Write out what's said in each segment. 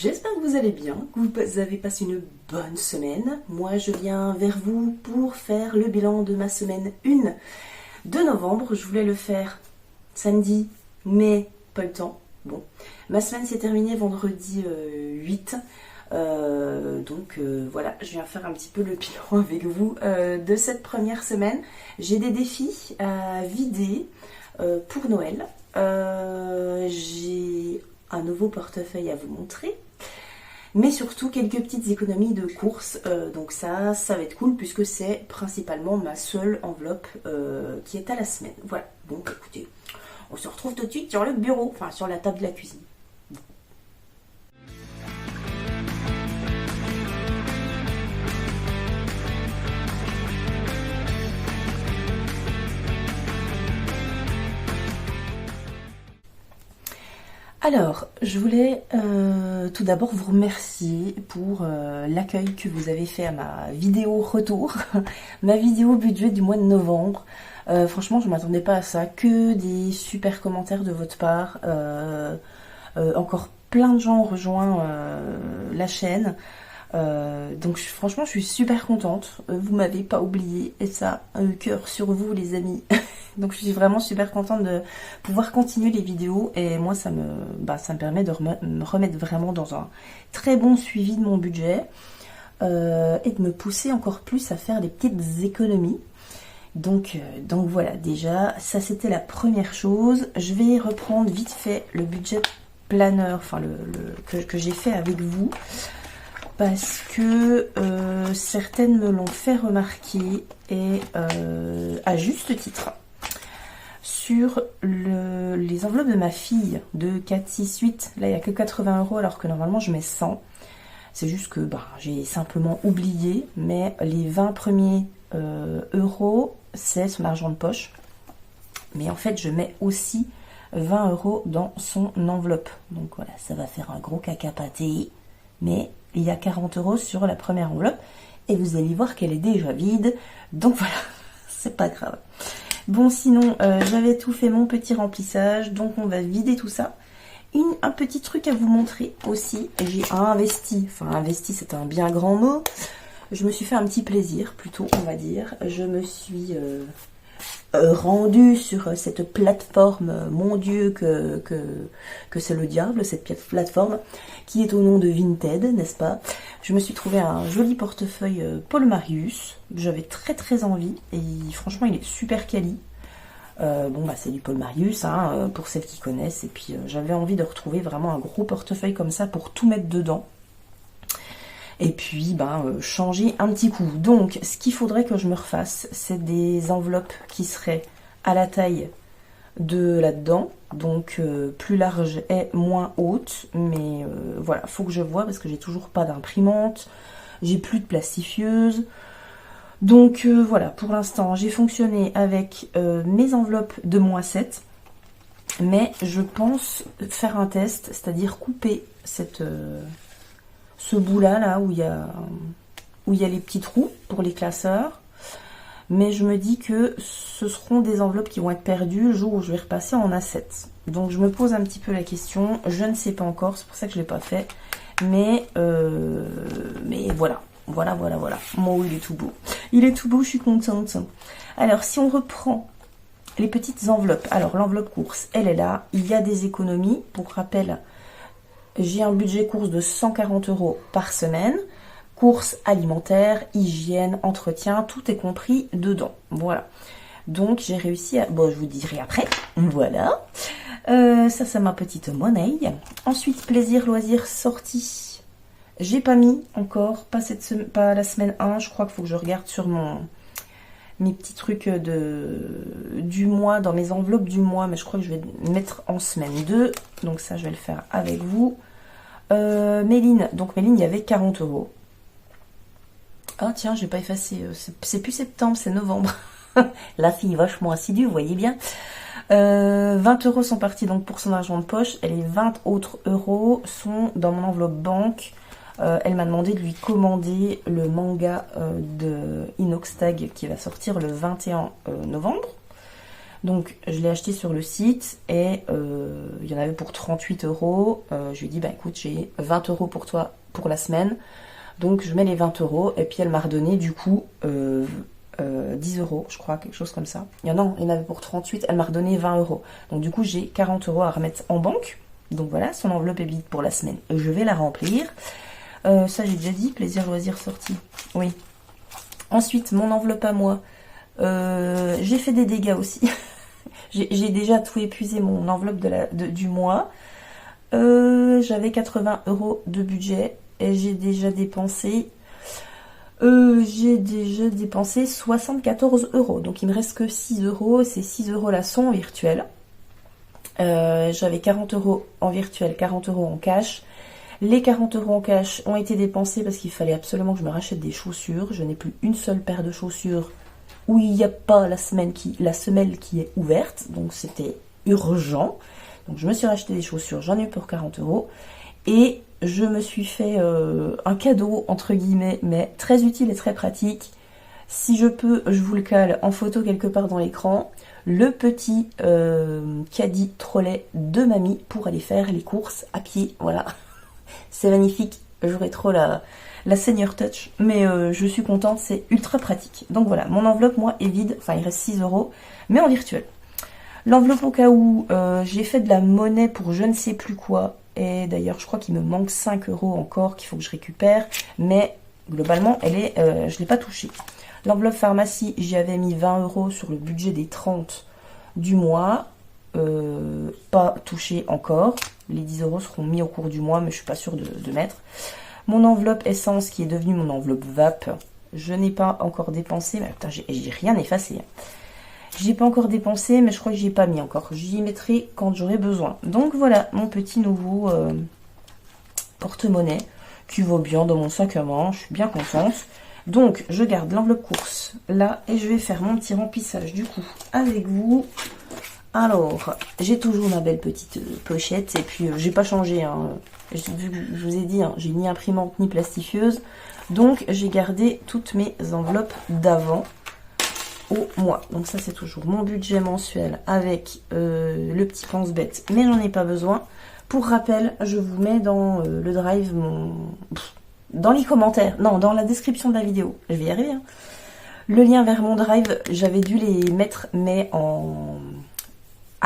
j'espère que vous allez bien, que vous avez passé une bonne semaine. Moi, je viens vers vous pour faire le bilan de ma semaine 1 de novembre. Je voulais le faire samedi, mais pas le temps. Bon, ma semaine s'est terminée vendredi 8. Voilà, je viens faire un petit peu le bilan avec vous de cette première semaine. J'ai des défis à vider pour Noël. J'ai un nouveau portefeuille à vous montrer, mais surtout quelques petites économies de courses, donc ça va être cool puisque c'est principalement ma seule enveloppe qui est à la semaine. Voilà, donc écoutez, on se retrouve tout de suite sur le bureau, enfin sur la table de la cuisine. Alors, je voulais tout d'abord vous remercier pour l'accueil que vous avez fait à ma vidéo retour, ma vidéo budget du mois de novembre. Franchement, je ne m'attendais pas à ça, que des super commentaires de votre part. Encore plein de gens ont rejoint la chaîne. Donc franchement, je suis super contente. Vous m'avez pas oublié, et ça, un cœur sur vous, les amis. Donc je suis vraiment super contente de pouvoir continuer les vidéos, et moi ça me permet de me remettre vraiment dans un très bon suivi de mon budget et de me pousser encore plus à faire des petites économies. Donc voilà, déjà ça c'était la première chose. Je vais reprendre vite fait le budget planner, enfin que j'ai fait avec vous, parce que certaines me l'ont fait remarquer, et à juste titre. Sur les enveloppes de ma fille de 4, 6, 8, là il n'y a que 80 € alors que normalement je mets 100. C'est juste que j'ai simplement oublié, mais les 20 premiers euros, c'est son argent de poche. Mais en fait, je mets aussi 20 € dans son enveloppe. Donc voilà, ça va faire un gros caca pâté. Mais il y a 40 € sur la première enveloppe. Et vous allez voir qu'elle est déjà vide. Donc voilà, c'est pas grave. Bon, sinon, j'avais tout fait mon petit remplissage, donc on va vider tout ça. Un petit truc à vous montrer aussi, j'ai investi, c'est un bien grand mot. Je me suis fait un petit plaisir, plutôt, on va dire. Je me suis rendue sur cette plateforme, mon Dieu, que c'est le diable, cette plateforme, qui est au nom de Vinted, n'est-ce pas? Je me suis trouvé un joli portefeuille Paul Marius. J'avais très très envie, et franchement il est super quali. C'est du Paul Marius, hein, pour celles qui connaissent. Et puis j'avais envie de retrouver vraiment un gros portefeuille comme ça pour tout mettre dedans. Et puis changer un petit coup. Donc ce qu'il faudrait que je me refasse, c'est des enveloppes qui seraient à la taille de là-dedans, donc plus large et moins haute. Mais voilà, faut que je vois, parce que j'ai toujours pas d'imprimante, j'ai plus de plastifieuse. Donc voilà, pour l'instant j'ai fonctionné avec mes enveloppes de -7, mais je pense faire un test, c'est-à-dire couper ce bout là où il y a les petits trous pour les classeurs. Mais je me dis que ce seront des enveloppes qui vont être perdues le jour où je vais repasser en A7. Donc je me pose un petit peu la question, je ne sais pas encore, c'est pour ça que je ne l'ai pas fait. Mais voilà. Voilà. Moi, il est tout beau. Il est tout beau, je suis contente. Alors, si on reprend les petites enveloppes. Alors, l'enveloppe course, elle est là. Il y a des économies. Pour rappel, j'ai un budget course de 140 € par semaine. Courses alimentaires, hygiène, entretien, tout est compris dedans. Voilà. Donc, j'ai réussi à... Bon, je vous dirai après. Voilà. Ça, c'est ma petite monnaie. Ensuite, plaisir, loisirs, sortie. J'ai pas mis encore, pas la semaine 1, je crois qu'il faut que je regarde sur mes petits trucs du mois, dans mes enveloppes du mois, mais je crois que je vais mettre en semaine 2, donc ça je vais le faire avec vous. Méline, il y avait 40 €. Ah tiens, j'ai pas effacé, c'est plus septembre, c'est novembre. La fille vachement assidue, vous voyez bien. 20 € sont partis donc pour son argent de poche, et les 20 autres euros sont dans mon enveloppe banque. Elle m'a demandé de lui commander le manga de Inoxtag qui va sortir le 21 novembre. Donc je l'ai acheté sur le site et il y en avait pour 38 euros. Je lui ai dit bah écoute, j'ai 20 euros pour toi pour la semaine. Donc je mets les 20 euros et puis elle m'a redonné du coup 10 euros, je crois, quelque chose comme ça. Il y en avait pour 38, elle m'a redonné 20 euros. Donc du coup j'ai 40 euros à remettre en banque. Donc voilà, son enveloppe est vide pour la semaine. Je vais la remplir. Ça j'ai déjà dit, plaisir, loisir, sortie. Oui. Ensuite, mon enveloppe à moi. J'ai fait des dégâts aussi. J'ai déjà tout épuisé, mon enveloppe du mois. J'avais 80 euros de budget et j'ai déjà dépensé 74 euros. Donc il me reste que 6 euros. Ces 6 euros là sont virtuels. J'avais 40 euros en virtuel, 40 euros en cash. Les 40 euros en cash ont été dépensés parce qu'il fallait absolument que je me rachète des chaussures. Je n'ai plus une seule paire de chaussures où il n'y a pas la semelle qui est ouverte. Donc c'était urgent. Donc je me suis racheté des chaussures, j'en ai eu pour 40 euros. Et je me suis fait un cadeau, entre guillemets, mais très utile et très pratique. Si je peux, je vous le cale en photo quelque part dans l'écran. Le petit caddie trolley de mamie pour aller faire les courses à pied. Voilà. C'est magnifique, j'aurais trop la Senior Touch, mais je suis contente, c'est ultra pratique. Donc voilà, mon enveloppe, moi, est vide, enfin il reste 6 euros, mais en virtuel. L'enveloppe au cas où, j'ai fait de la monnaie pour je ne sais plus quoi, et d'ailleurs je crois qu'il me manque 5 euros encore qu'il faut que je récupère, mais globalement, je ne l'ai pas touchée. L'enveloppe pharmacie, j'y avais mis 20 euros sur le budget des 30 du mois, pas touché encore. Les 10 euros seront mis au cours du mois, mais je suis pas sûre de mettre. Mon enveloppe essence qui est devenue mon enveloppe vape, je n'ai pas encore dépensé. Mais putain, j'ai rien effacé. J'ai pas encore dépensé, mais je crois que j'y ai pas mis encore. J'y mettrai quand j'aurai besoin. Donc voilà, mon petit nouveau porte-monnaie qui vaut bien dans mon sac à main. Je suis bien contente. Donc je garde l'enveloppe course là et je vais faire mon petit remplissage du coup avec vous. Alors, j'ai toujours ma belle petite pochette et puis j'ai pas changé, hein. Vu que je vous ai dit, hein, j'ai ni imprimante ni plastifieuse, donc j'ai gardé toutes mes enveloppes d'avant au mois. Donc ça c'est toujours mon budget mensuel avec le petit pense-bête, mais j'en ai pas besoin. Pour rappel, je vous mets dans le drive dans les commentaires, non, dans la description de la vidéo, je vais y arriver, hein. Le lien vers mon drive, j'avais dû les mettre mais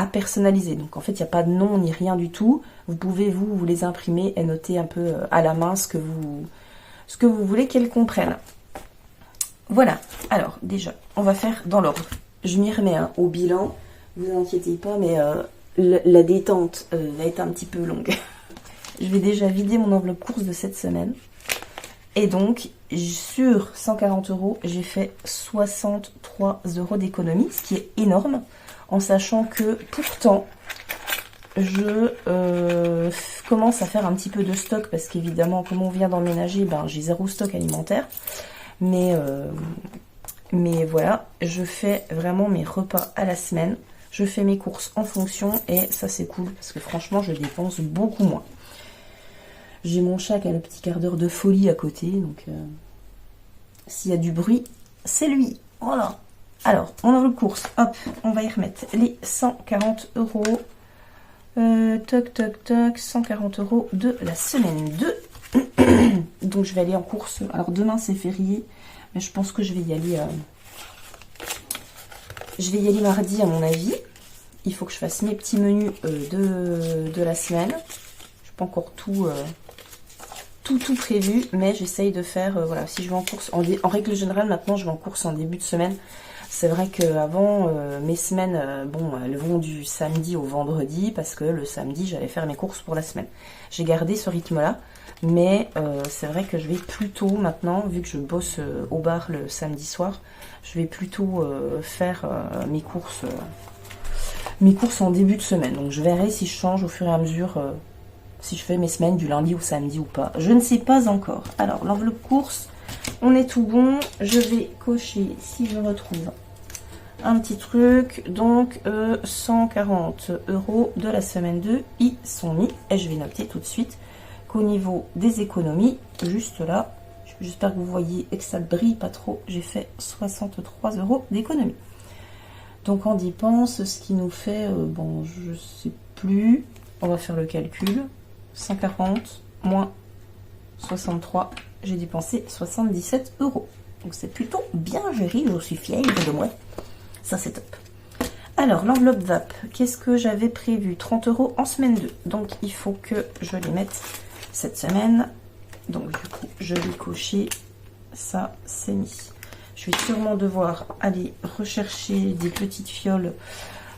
à personnaliser. Donc en fait, il n'y a pas de nom ni rien du tout. Vous pouvez vous les imprimer et noter un peu à la main ce que vous voulez qu'elles comprennent. Voilà. Alors déjà, on va faire dans l'ordre. Je m'y remets au bilan. Ne vous inquiétez pas, mais la détente va être un petit peu longue. Je vais déjà vider mon enveloppe course de cette semaine. Et donc, sur 140 euros, j'ai fait 63 euros d'économie, ce qui est énorme. En sachant que pourtant je commence à faire un petit peu de stock parce qu'évidemment comme on vient d'emménager, j'ai zéro stock alimentaire, mais voilà, je fais vraiment mes repas à la semaine, je fais mes courses en fonction et ça c'est cool parce que franchement je dépense beaucoup moins. J'ai mon chat qui a le petit quart d'heure de folie à côté, donc s'il y a du bruit, c'est lui. Voilà. Alors, mon enveloppe course, hop, on va y remettre les 140 euros. Toc, toc, toc, 140 euros de la semaine 2. Donc, je vais aller en course. Alors, demain, c'est férié, mais je pense que je vais y aller mardi, à mon avis. Il faut que je fasse mes petits menus de la semaine. Je n'ai pas encore tout prévu, mais j'essaye de faire, voilà, si je vais en course, en règle générale, maintenant, je vais en course en début de semaine. C'est vrai qu'avant, mes semaines, elles vont du samedi au vendredi, parce que le samedi, j'allais faire mes courses pour la semaine. J'ai gardé ce rythme-là, mais c'est vrai que je vais plutôt maintenant, vu que je bosse au bar le samedi soir, je vais plutôt faire mes courses en début de semaine. Donc je verrai si je change au fur et à mesure, si je fais mes semaines du lundi au samedi ou pas. Je ne sais pas encore. Alors, l'enveloppe course, on est tout bon. Je vais cocher, si je retrouve un petit truc. Donc, 140 euros de la semaine 2, ils sont mis. Et je vais noter tout de suite qu'au niveau des économies, juste là, j'espère que vous voyez et que ça ne brille pas trop, j'ai fait 63 euros d'économie. Donc en dépenses, ce qui nous fait, bon, je sais plus, on va faire le calcul, 140 moins 63, j'ai dépensé 77 €. Donc c'est plutôt bien géré, je suis fière de moi. Ça c'est top. Alors l'enveloppe VAP, qu'est-ce que j'avais prévu? 30 € en semaine 2. Donc il faut que je les mette cette semaine. Donc du coup je vais cocher, ça c'est mis. Je vais sûrement devoir aller rechercher des petites fioles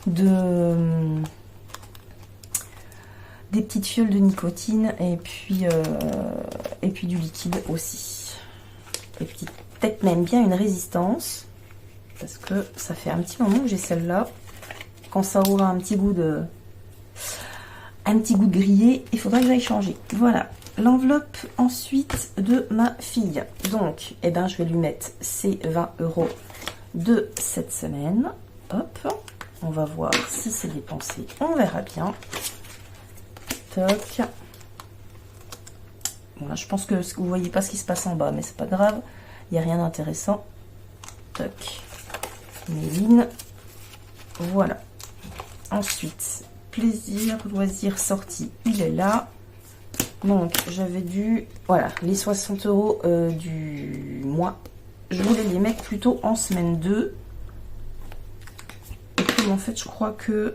de nicotine et puis du liquide aussi. Et puis peut-être même bien une résistance, parce que ça fait un petit moment que j'ai celle-là. Quand ça aura un petit goût de grillé, il faudra que j'aille changer. Voilà. L'enveloppe ensuite de ma fille. Donc, eh ben, je vais lui mettre ces 20 € de cette semaine. Hop, on va voir si c'est dépensé. On verra bien. Toc. Voilà, je pense que vous voyez pas ce qui se passe en bas, mais c'est pas grave. Il n'y a rien d'intéressant. Toc. Méline. Voilà. Ensuite, plaisir, loisir, sortie. Il est là. Donc, j'avais dû... Voilà, les 60 € du mois. Je voulais les mettre plutôt en semaine 2. Et puis, en fait, je crois que...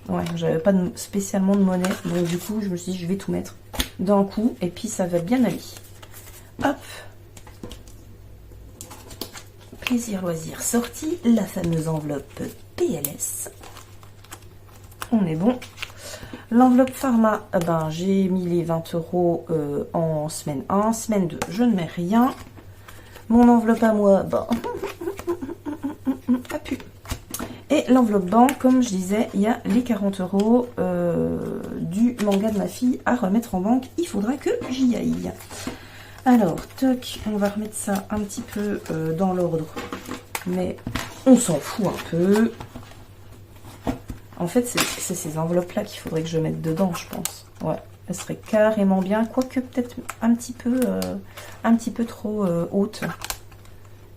ouais, j'avais pas spécialement de monnaie. Donc, du coup, je me suis dit, je vais tout mettre d'un coup. Et puis, ça va bien aller. Hop. Plaisir, loisir, sortie. La fameuse enveloppe PLS. On est bon. L'enveloppe pharma, ben, j'ai mis les 20 € en semaine 1, semaine 2, je ne mets rien. Mon enveloppe à moi, ben, pas pu. Et l'enveloppe banque, comme je disais, il y a les 40 € du manga de ma fille à remettre en banque. Il faudra que j'y aille. Alors, toc, on va remettre ça un petit peu dans l'ordre. Mais on s'en fout un peu. En fait, c'est ces enveloppes-là qu'il faudrait que je mette dedans, je pense. Ouais, elles seraient carrément bien, quoique peut-être un petit peu trop haute.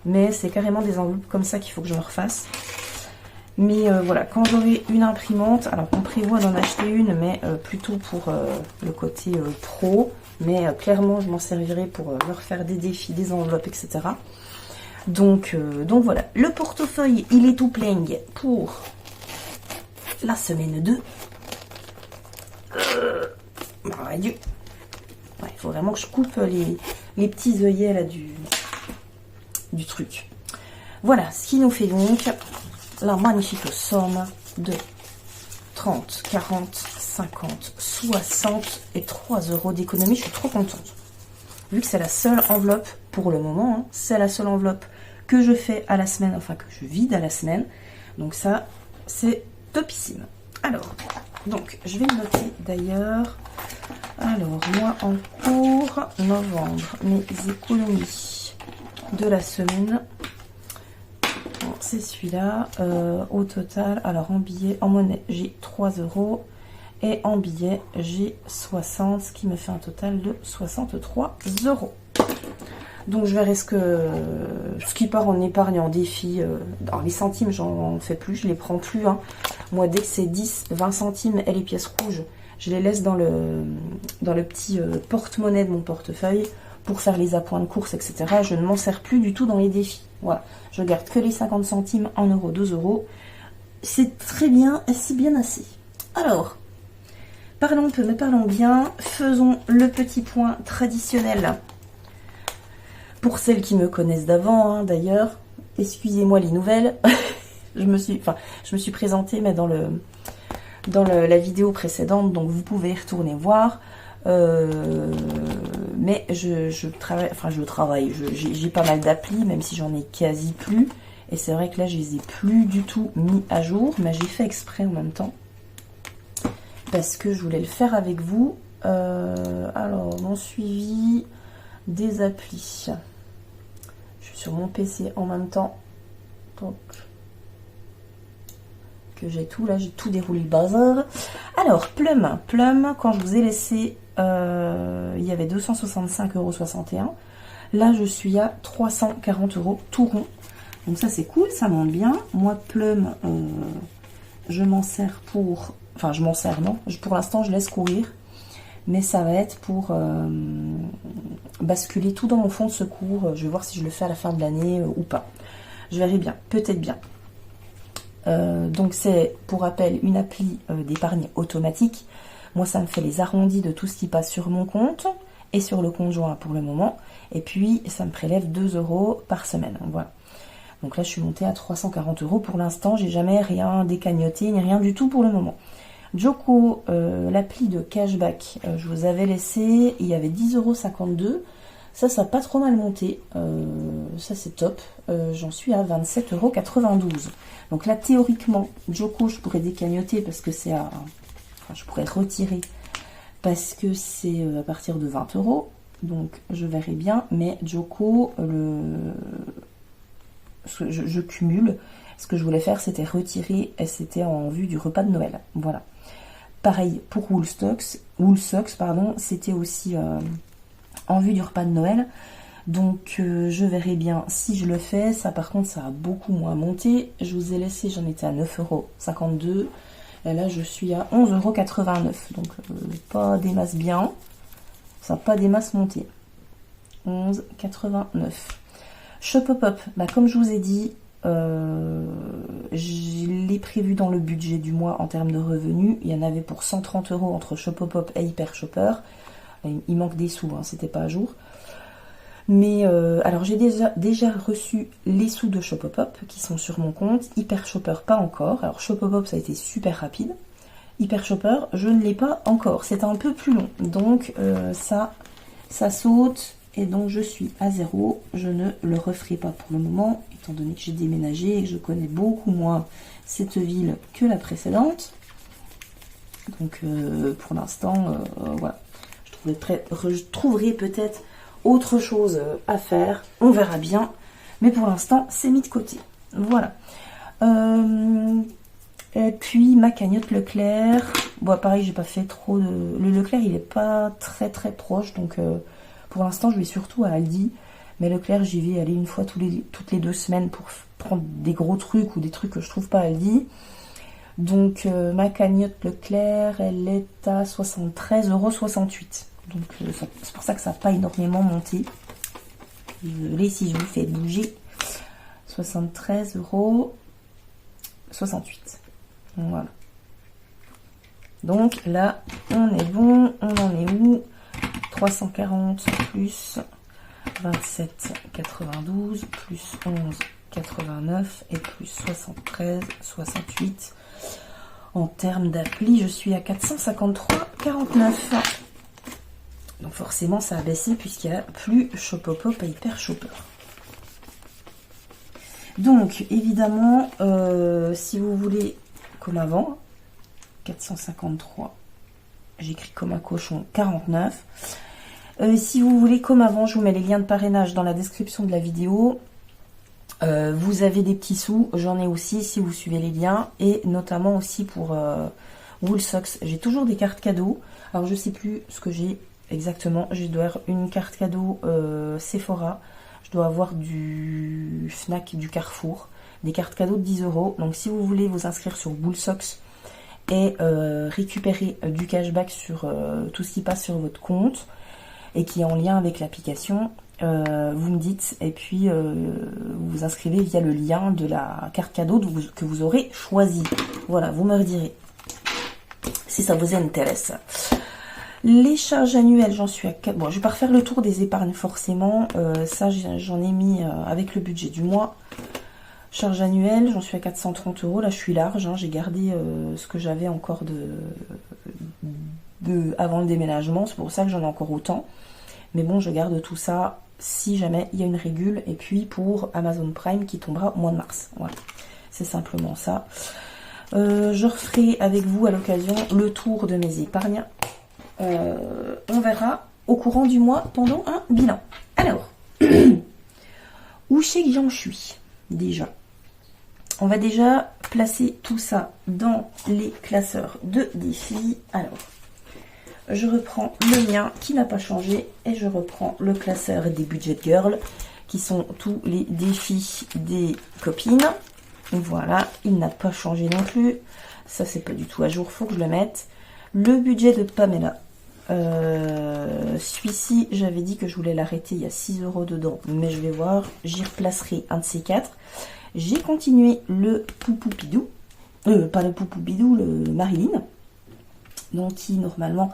Mais c'est carrément des enveloppes comme ça qu'il faut que je me refasse. Mais voilà, quand j'aurai une imprimante, alors on prévoit d'en acheter une, mais plutôt pour le côté pro. Mais clairement, je m'en servirai pour me refaire des défis, des enveloppes, etc. Donc voilà, le portefeuille, il est tout plein pour... la semaine 2. Adieu. Ouais, il faut vraiment que je coupe les petits œillets là du truc. Voilà, ce qui nous fait donc la magnifique somme de 30, 40, 50, 60 et 3 € d'économie. Je suis trop contente. Vu que c'est la seule enveloppe pour le moment, hein, c'est la seule enveloppe que je fais à la semaine, enfin que je vide à la semaine. Donc ça, c'est topissime. Alors, donc, je vais noter d'ailleurs. Alors, mois en cours, novembre, mes économies de la semaine. Bon, c'est celui-là. Au total, alors en billets, en monnaie, j'ai 3 €. Et en billets, j'ai 60, ce qui me fait un total de 63 €. Donc je verrai ce qui part en épargne, en défi. Alors les centimes, j'en fais plus, je les prends plus. Hein. Moi, dès que c'est 10, 20 centimes et les pièces rouges, je les laisse dans le petit porte-monnaie de mon portefeuille pour faire les appoints de course, etc. Je ne m'en sers plus du tout dans les défis. Voilà, je garde que les 50 centimes, 1 €, 2 €. C'est très bien et c'est bien assez. Alors, parlons peu, mais parlons bien. Faisons le petit point traditionnel. Pour celles qui me connaissent d'avant, hein, d'ailleurs, excusez-moi les nouvelles. je me suis présentée, mais dans la vidéo précédente, donc vous pouvez y retourner voir. Mais je travaille, j'ai pas mal d'applis, même si j'en ai quasi plus. Et c'est vrai que là, je les ai plus du tout mis à jour, mais j'ai fait exprès en même temps. Parce que je voulais le faire avec vous. Alors, mon suivi des applis. Je suis sur mon PC en même temps. Donc, que j'ai tout, là, j'ai tout déroulé le bazar. Alors, Plum, quand je vous ai laissé, il y avait 265,61 €. Là, je suis à 340 € tout rond. Donc ça c'est cool, ça monte bien. Moi Plum, je m'en sers pour... Enfin je m'en sers, non. Pour l'instant je laisse courir. Mais ça va être pour basculer tout dans mon fond de secours. Je vais voir si je le fais à la fin de l'année ou pas. Je verrai bien, peut-être bien. Donc c'est, pour rappel, une appli d'épargne automatique. Moi ça me fait les arrondis de tout ce qui passe sur mon compte et sur le compte joint pour le moment. Et puis ça me prélève 2 € par semaine. Voilà. Donc là je suis montée à 340 € pour l'instant. J'ai jamais rien décagnoté ni rien du tout pour le moment. Joko, l'appli de cashback, je vous avais laissé, il y avait 10,52 €. Ça n'a pas trop mal monté. Ça c'est top. J'en suis à 27,92 €. Donc là théoriquement, Joko je pourrais décagnoter parce que c'est à... Enfin, je pourrais retirer parce que c'est à partir de 20 €. Donc je verrai bien. Mais Joko, je cumule. Ce que je voulais faire c'était retirer et c'était en vue du repas de Noël. Voilà. Pareil pour Woolsocks, pardon, c'était aussi en vue du repas de Noël. Donc je verrai bien si je le fais. Ça par contre ça a beaucoup moins monté. Je vous ai laissé, j'en étais à 9,52 €. Et là je suis à 11,89 €. Donc pas des masses bien. Ça n'a pas des masses monté. 11,89 €. Shopopop, bah, comme je vous ai dit, je l'ai prévu dans le budget du mois en termes de revenus. Il y en avait pour 130 € entre Shopopop et Hyper Shopper. Il manque des sous, hein, c'était pas à jour. Mais alors j'ai déjà reçu les sous de Shopopop qui sont sur mon compte. Hyper Shopper pas encore. Alors Shopopop ça a été super rapide. Hyper Shopper je ne l'ai pas encore. C'est un peu plus long. Donc ça saute. Et donc je suis à 0, je ne le referai pas pour le moment, étant donné que j'ai déménagé et que je connais beaucoup moins cette ville que la précédente. Donc pour l'instant, voilà, je trouverai peut-être autre chose à faire, on verra bien. Mais pour l'instant, c'est mis de côté. Voilà. Et puis ma cagnotte Leclerc, bon pareil, j'ai pas fait trop de... Le Leclerc, il est pas très proche, donc... Pour l'instant, je vais surtout à Aldi. Mais Leclerc, j'y vais aller une fois toutes les 2 semaines pour prendre des gros trucs ou des trucs que je trouve pas à Aldi. Donc, ma cagnotte Leclerc, elle est à 73,68 €. Donc, c'est pour ça que ça n'a pas énormément monté. Désolée si je vous fais bouger. 73,68 €. Voilà. Donc, là, on est bon. On en est où ? 340 plus 27,92 plus 11,89 et plus 73,68. En termes d'appli, je suis à 453,49. Donc forcément, ça a baissé puisqu'il n'y a plus Shopopop et Hyper Shopper. Donc, évidemment, si vous voulez, comme avant, 453, j'écris comme un cochon, 49. Si vous voulez, comme avant, je vous mets les liens de parrainage dans la description de la vidéo. Vous avez des petits sous, j'en ai aussi si vous suivez les liens. Et notamment aussi pour Woolsocks, j'ai toujours des cartes cadeaux. Alors je sais plus ce que j'ai exactement. Je dois avoir une carte cadeau Sephora. Je dois avoir du Fnac, du Carrefour. Des cartes cadeaux de 10 €. Donc si vous voulez vous inscrire sur Woolsocks et récupérer du cashback sur tout ce qui passe sur votre compte et qui est en lien avec l'application, vous me dites et puis vous vous inscrivez via le lien de la carte cadeau que vous aurez choisi. Voilà, vous me redirez si ça vous intéresse. Les charges annuelles, j'en suis à 4. Bon, je vais pas refaire le tour des épargnes forcément. Ça, j'en ai mis avec le budget du mois. Charge annuelle, j'en suis à 430 €. Là, je suis large. Hein, j'ai gardé ce que j'avais encore avant le déménagement. C'est pour ça que j'en ai encore autant. Mais bon, je garde tout ça si jamais il y a une régule. Et puis pour Amazon Prime qui tombera au mois de mars. Voilà, c'est simplement ça. Je referai avec vous à l'occasion le tour de mes épargnes. On verra au courant du mois pendant un bilan. Alors, où c'est que j'en suis déjà? On va déjà placer tout ça dans les classeurs de défis. Alors, je reprends le mien qui n'a pas changé et je reprends le classeur des Budget Girls qui sont tous les défis des copines. Voilà, il n'a pas changé non plus. Ça, c'est pas du tout à jour, faut que je le mette. Le budget de Pamela. Celui-ci, j'avais dit que je voulais l'arrêter, il y a 6 € dedans, mais je vais voir, j'y replacerai un de ces quatre. J'ai continué le Poupoupidou, pas le Poupoupidou, le Marilyn, donc qui normalement,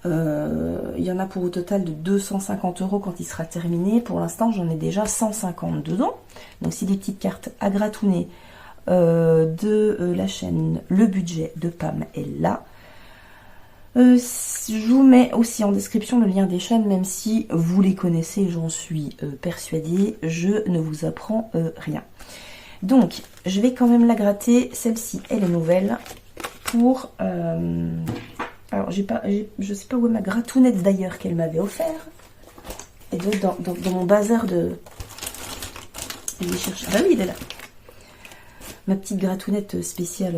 il y en a pour au total de 250 € quand il sera terminé. Pour l'instant, j'en ai déjà 150 dedans, donc si des petites cartes à gratouner de la chaîne, le budget de Pam est là. Je vous mets aussi en description le lien des chaînes, même si vous les connaissez, j'en suis persuadée, je ne vous apprends rien. Donc, je vais quand même la gratter, celle-ci, elle est nouvelle, pour... alors, je sais pas où est ma gratounette d'ailleurs qu'elle m'avait offert. Elle doit être dans mon bazar de... Je vais chercher... Ah bah oui, elle est là. Ma petite gratounette spéciale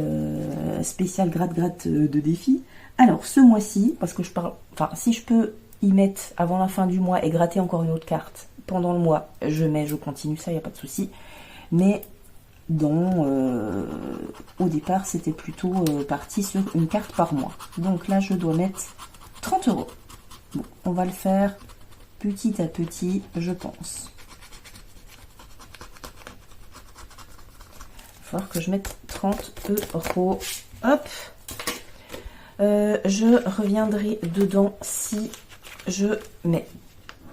gratte-gratte de défi. Alors, ce mois-ci, parce que je parle... Enfin, si je peux y mettre avant la fin du mois et gratter encore une autre carte pendant le mois, je continue ça, il n'y a pas de souci. Mais au départ, c'était plutôt parti sur une carte par mois. Donc là, je dois mettre 30 €. Bon, on va le faire petit à petit, je pense. Il va falloir que je mette 30 €. Hop. Je reviendrai dedans si je mets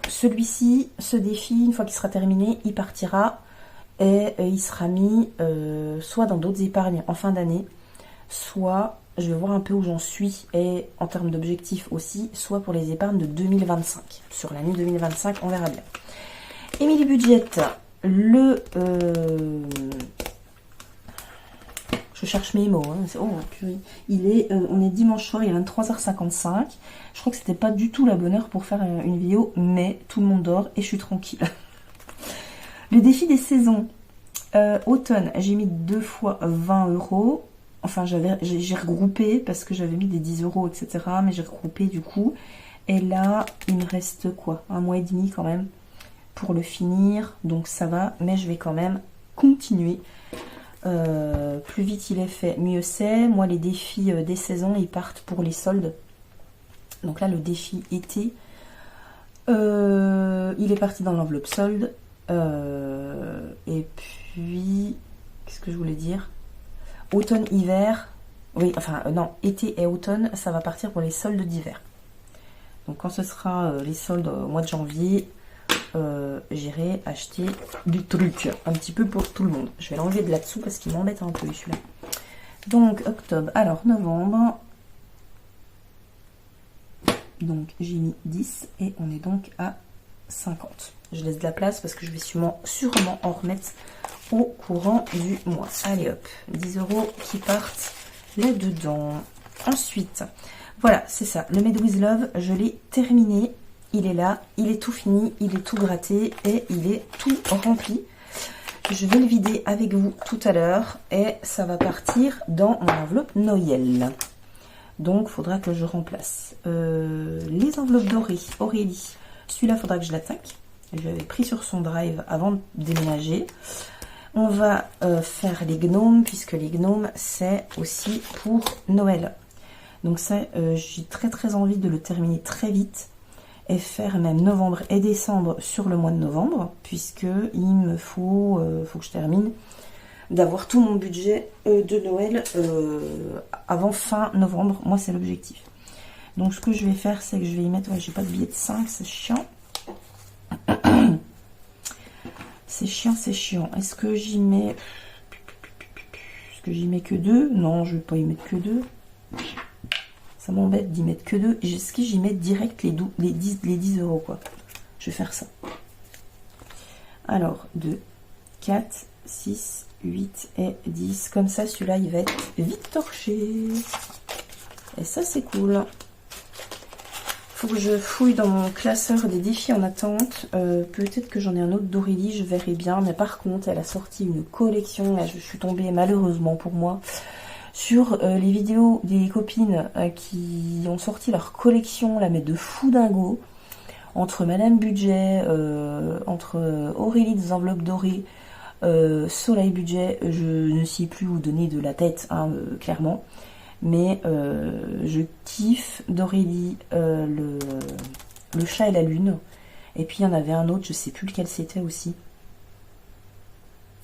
celui-ci, ce défi, une fois qu'il sera terminé, il partira et il sera mis soit dans d'autres épargnes en fin d'année, soit je vais voir un peu où j'en suis et en termes d'objectifs aussi, soit pour les épargnes de 2025. Sur l'année 2025, on verra bien. Émilie Budget, je cherche mes mots. Hein. Oh, purée. On est dimanche soir, il est 23h55. Je crois que c'était pas du tout la bonne heure pour faire une vidéo, mais tout le monde dort et je suis tranquille. Le défi des saisons. Automne, j'ai mis 2 fois 20 €. Enfin, j'ai regroupé parce que j'avais mis des 10 €, etc. Mais j'ai regroupé du coup. Et là, il me reste quoi? Un mois et demi quand même pour le finir. Donc ça va, mais je vais quand même continuer. Plus vite il est fait, mieux c'est. Moi, les défis des saisons, ils partent pour les soldes. Donc là, le défi été, il est parti dans l'enveloppe solde. Et puis, qu'est-ce que je voulais dire? Automne-hiver. Oui, enfin, non, été et automne, ça va partir pour les soldes d'hiver. Donc quand ce sera les soldes au mois de janvier, j'irai acheter du truc un petit peu pour tout le monde. Je vais l'enlever de là-dessous parce qu'il m'embête un peu celui-là. Donc octobre, alors novembre. Donc j'ai mis 10 et on est donc à 50. Je laisse de la place parce que je vais sûrement en remettre au courant du mois. Allez hop, 10 € qui partent là-dedans. Ensuite, voilà, c'est ça. Le Made with Love, je l'ai terminé. Il est là, il est tout fini, il est tout gratté et il est tout rempli. Je vais le vider avec vous tout à l'heure et ça va partir dans mon enveloppe Noël. Donc, il faudra que je remplace les enveloppes dorées. Aurélie, celui-là, il faudra que je l'attaque. Je l'avais pris sur son drive avant de déménager. On va faire les gnomes, puisque les gnomes, c'est aussi pour Noël. Donc ça, j'ai très envie de le terminer très vite et faire même novembre et décembre sur le mois de novembre, puisque il me faut que je termine d'avoir tout mon budget de Noël avant fin novembre. Moi, c'est l'objectif. Donc, ce que je vais faire, c'est que je vais y mettre... Ouais, j'ai pas de billet de 5, c'est chiant. C'est chiant. Est-ce que j'y mets... Est-ce que j'y mets que 2? Non, je vais pas y mettre que 2. Ça m'embête d'y mettre que 2. Est-ce que j'y mets direct les 10 €, quoi? Je vais faire ça. Alors, 2, 4, 6, 8 et 10. Comme ça, celui-là, il va être vite torché. Et ça, c'est cool. Faut que je fouille dans mon classeur des défis en attente. Peut-être que j'en ai un autre d'Aurélie, je verrai bien. Mais par contre, elle a sorti une collection. Là, je suis tombée, malheureusement pour moi, sur les vidéos des copines qui ont sorti leur collection, là, mais de fou dingo. entre Madame Budget, entre Aurélie des enveloppes dorées, Soleil Budget, je ne sais plus où donner de la tête, hein, clairement. Mais je kiffe d'Aurélie le chat et la lune. Et puis il y en avait un autre, je sais plus lequel c'était aussi.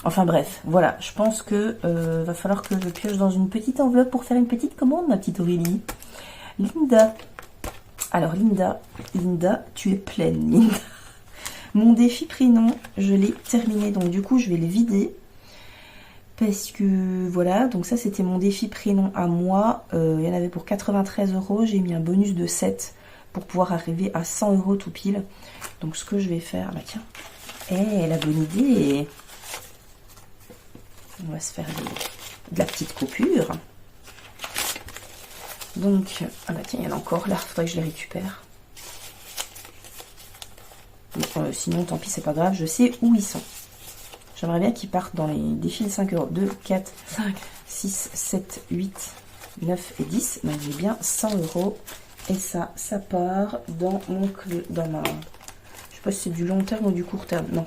Enfin bref, voilà, je pense que va falloir que je pioche dans une petite enveloppe pour faire une petite commande, ma petite Aurélie. Linda. Alors Linda, tu es pleine, Linda. Mon défi prénom, je l'ai terminé, donc du coup je vais le vider. Parce que voilà, donc ça c'était mon défi prénom à moi. Il y en avait pour 93 €, j'ai mis un bonus de 7 pour pouvoir arriver à 100 € tout pile. Donc ce que je vais faire, bah tiens, la bonne idée. On va se faire de la petite coupure. Donc, ah bah tiens, il y en a encore là, faudrait que je les récupère. Bon, sinon, tant pis, c'est pas grave, je sais où ils sont. J'aimerais bien qu'ils partent dans les défis de 5 €. 2, 4, 5, 6, 7, 8, 9 et 10. Donc j'ai bien 100 €. Et ça part dans ma... Je sais pas si c'est du long terme ou du court terme. Non.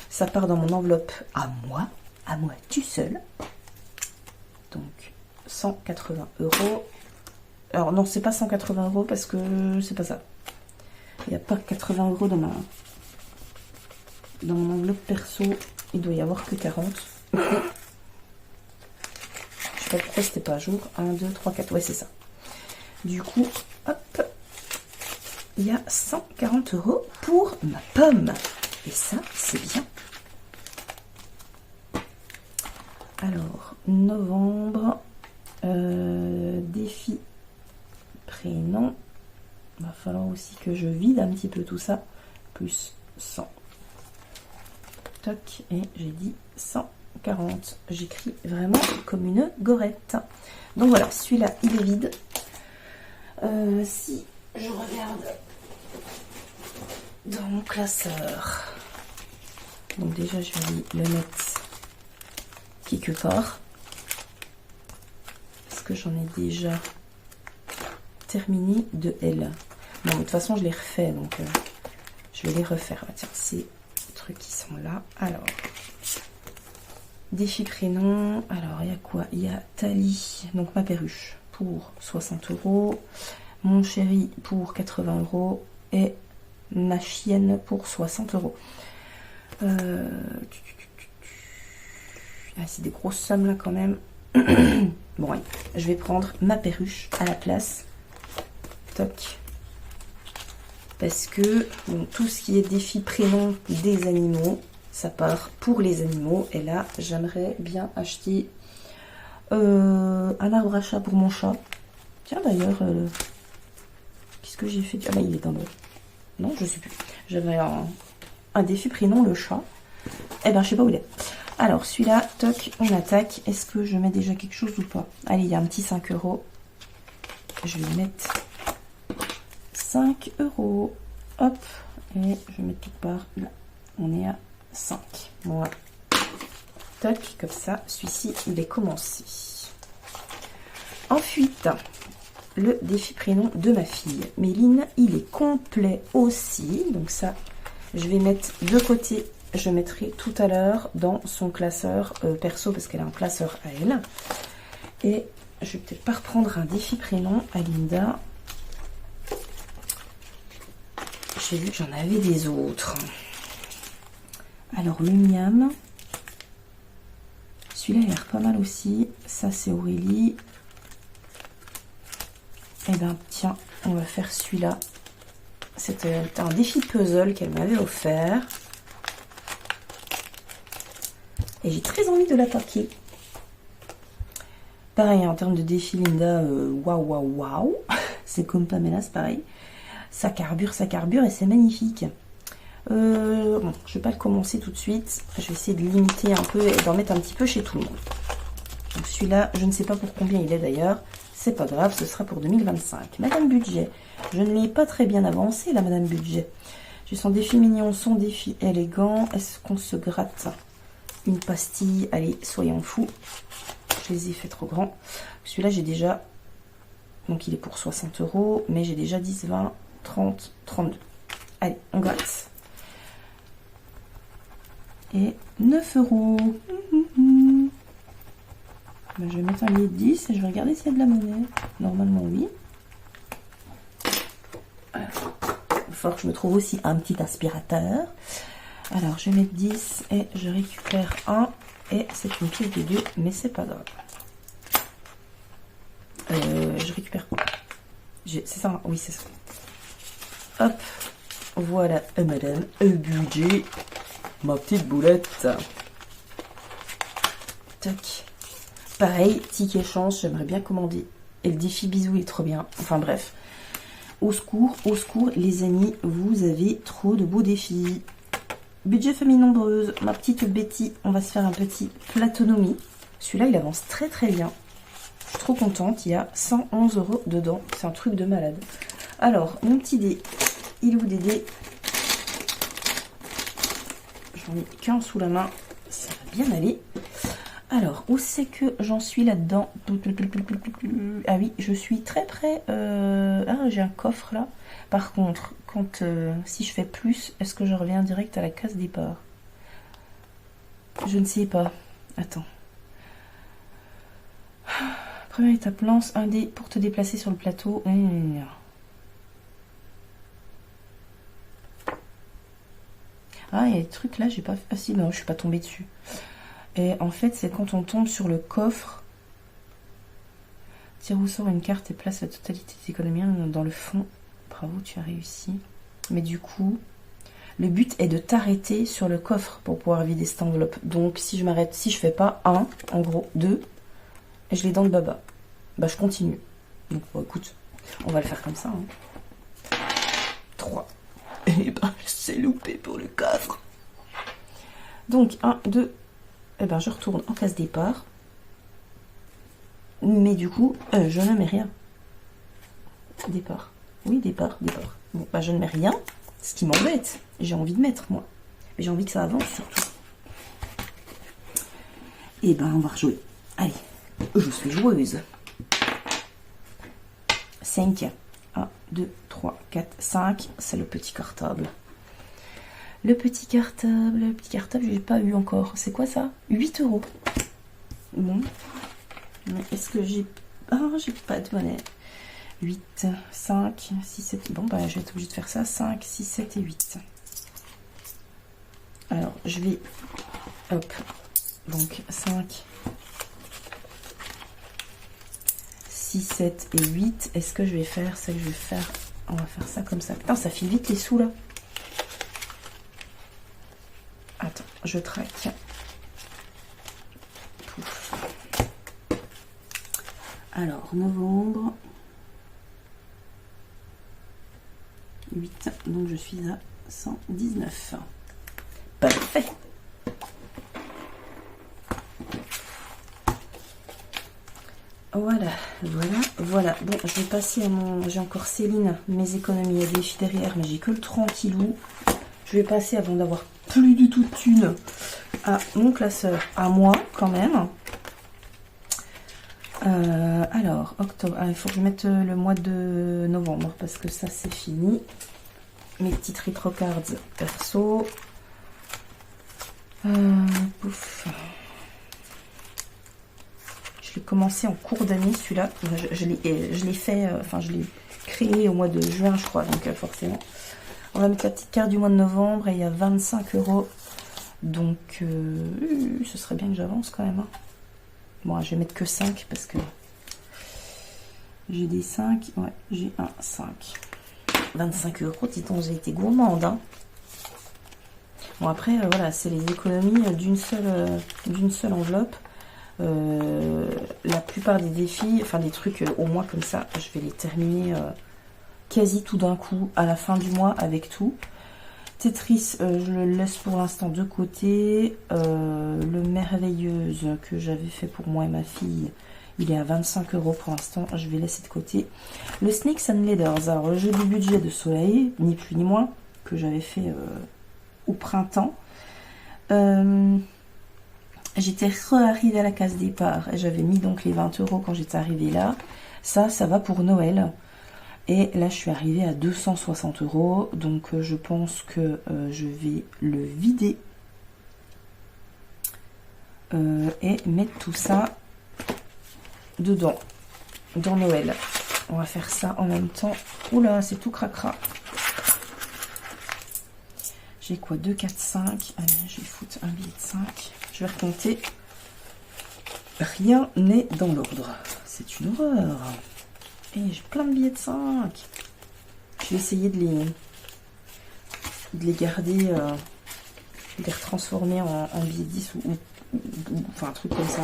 Ça part dans mon enveloppe à moi tout seul. Donc 180 €. Alors non, c'est pas 180 € parce que c'est pas ça. Il n'y a pas 80 € dans mon enveloppe perso. Il doit y avoir que 40. Je sais pas pourquoi c'était pas à jour. 1, 2, 3, 4. Ouais, c'est ça. Du coup, hop, il y a 140 € pour ma pomme. Et ça, c'est bien. Alors, novembre, défi prénom. Il va falloir aussi que je vide un petit peu tout ça. Plus 100. Toc, et j'ai dit 140. J'écris vraiment comme une gorette. Donc voilà, celui-là, il est vide. Si je regarde dans mon classeur, donc déjà je vais le mettre quelque part parce que j'en ai déjà terminé de L. Bon, de toute façon je les refais, donc je vais les refaire. Ah, tiens, ces trucs qui sont là. Alors, défi prénom. Alors il y a quoi? Il y a Tali, donc ma perruche, pour 60 €, mon chéri pour 80 € et ma chienne pour 60 €. Ah, c'est des grosses sommes là quand même. Bon, ouais, je vais prendre ma perruche à la place. Toc. Parce que bon, tout ce qui est défi prénom des animaux, ça part pour les animaux. Et là, j'aimerais bien acheter un arbre à chat pour mon chat. Tiens d'ailleurs, qu'est-ce que j'ai fait? Ah bah il est dans le... Non, je sais plus. J'avais un défi prénom, le chat. Eh ben je sais pas où il est. Alors celui-là, toc, on attaque. Est-ce que je mets déjà quelque chose ou pas? Allez, il y a un petit 5 €. Je vais mettre 5 €. Hop. Et je vais mettre quelque part. Là, on est à 5. Voilà. Toc, comme ça, celui-ci, il est commencé. Ensuite, le défi prénom de ma fille. Méline, il est complet aussi. Donc ça, je vais mettre de côté. Je mettrai tout à l'heure dans son classeur perso parce qu'elle a un classeur à elle. Et je vais peut-être pas reprendre un défi prénom à Linda. J'ai vu que j'en avais des autres. Alors le miam. Celui-là il a l'air pas mal aussi. Ça c'est Aurélie. Et ben tiens, on va faire celui-là. C'était un défi puzzle qu'elle m'avait offert. Et j'ai très envie de l'attaquer. Pareil, en termes de défi, Linda, waouh. C'est comme Pamela, c'est pareil. Ça carbure et c'est magnifique. Bon, je vais pas le commencer tout de suite. Je vais essayer de limiter un peu et d'en mettre un petit peu chez tout le monde. Donc celui-là, je ne sais pas pour combien il est d'ailleurs. C'est pas grave, ce sera pour 2025. Madame Budget. Je ne l'ai pas très bien avancé, là, Madame Budget. J'ai son défi mignon, son défi élégant. Est-ce qu'on se gratte une pastille? Allez, soyons fous. Je les ai fait trop grands. Celui-là, j'ai déjà... Donc, il est pour 60 €. Mais j'ai déjà 10, 20, 30, 32. Allez, on gratte. Et 9 €. Ben, je vais mettre un billet de 10 et je vais regarder s'il y a de la monnaie. Normalement, oui. Alors, il va falloir que je me trouve aussi un petit aspirateur. Alors, je vais mettre 10 et je récupère un. Et c'est une pièce de 2, mais c'est pas grave. Je récupère quoi? C'est ça, hein? Oui, c'est ça. Hop, voilà, madame, budget. Ma petite boulette. Tac. Pareil, ticket chance, j'aimerais bien commander. Et le défi bisou est trop bien. Enfin bref. Au secours, les amis, vous avez trop de beaux défis. Budget famille nombreuse, ma petite Betty, on va se faire un petit platonomie. Celui-là, il avance très très bien. Je suis trop contente, il y a 111 € dedans. C'est un truc de malade. Alors, mon petit dé, il est où des dés? J'en ai qu'un sous la main, ça va bien aller. Alors, où c'est que j'en suis là-dedans? Ah oui, je suis très près. Ah, j'ai un coffre là. Par contre, quand si je fais plus, est-ce que je reviens direct à la case départ? Je ne sais pas. Attends. Première étape, lance un dé pour te déplacer sur le plateau. Ah, il y a des trucs là, j'ai pas... Ah si, non, je suis pas tombée dessus. Et en fait, c'est quand on tombe sur le coffre. Tire ou sort une carte et place la totalité des économies dans le fond. Bravo, tu as réussi. Mais du coup, le but est de t'arrêter sur le coffre pour pouvoir vider cette enveloppe. Donc, si je m'arrête, si je fais pas 1, en gros 2, et je l'ai dans le baba, bah je continue. Donc, bon, écoute, on va le faire comme ça. 3. Et bah, c'est loupé pour le coffre. Donc, 1, 2, et ben je retourne en case départ. Mais du coup, je ne mets rien. Départ. Oui, départ. Bon, bah je ne mets rien. Ce qui m'embête. J'ai envie de mettre, moi. Mais j'ai envie que ça avance, surtout. Et ben, on va rejouer. Allez, je suis joueuse. 5. 1, 2, 3, 4, 5. C'est le petit cartable. Le petit cartable, je n'ai pas eu encore. C'est quoi ça? 8 €. Bon. Mais est-ce que j'ai... Ah, j'ai pas de monnaie. 8, 5, 6, 7... Bon, bah, je vais être obligée de faire ça. 5, 6, 7 et 8. Alors, je vais... Hop. Donc, 5, 6, 7 et 8. Est-ce que je vais faire ça que je vais faire? On va faire ça comme ça. Putain, ça file vite les sous, là. Attends, je traque. Pouf. Alors, novembre. 8, donc je suis à 119. Parfait. Voilà. Bon, je vais passer à mon... J'ai encore Céline, mes économies à défi derrière, mais j'ai que le tranquillou. Je vais passer, avant d'avoir plus du tout de thunes, à mon classeur, à moi quand même. Alors, octobre. Ah, il faut que je mette le mois de novembre parce que ça c'est fini. Mes petites retrocards perso. Pouf. Je l'ai commencé en cours d'année celui-là. Je l'ai fait, enfin je l'ai créé au mois de juin, je crois, donc forcément. On va mettre la petite carte du mois de novembre et il y a 25 €. Donc, ce serait bien que j'avance quand même. Hein. Bon, je vais mettre que 5 parce que j'ai des 5. Ouais, j'ai un 5. 25 €, dis-donc, j'ai été gourmande. Hein. Bon, après, voilà, c'est les économies d'une seule enveloppe. La plupart des défis, enfin des trucs au moins comme ça, je vais les terminer quasi tout d'un coup à la fin du mois avec tout. Tetris, je le laisse pour l'instant de côté. Le Merveilleuse que j'avais fait pour moi et ma fille, il est à 25 € pour l'instant, je vais laisser de côté. Le Snakes and Ladders, alors le jeu du budget de soleil, ni plus ni moins, que j'avais fait au printemps. J'étais arrivée à la case départ et j'avais mis donc les 20 € quand j'étais arrivée là. Ça va pour Noël. Et là, je suis arrivée à 260 €. Donc, je pense que je vais le vider. Et mettre tout ça dedans. Dans Noël. On va faire ça en même temps. Oula, c'est tout cracra. J'ai quoi? 2, 4, 5. Allez, je vais foutre un billet de 5. Je vais recompter. Rien n'est dans l'ordre. C'est une horreur. Et j'ai plein de billets de 5. Je vais essayer de les garder, de les retransformer en billets de 10 ou enfin un truc comme ça.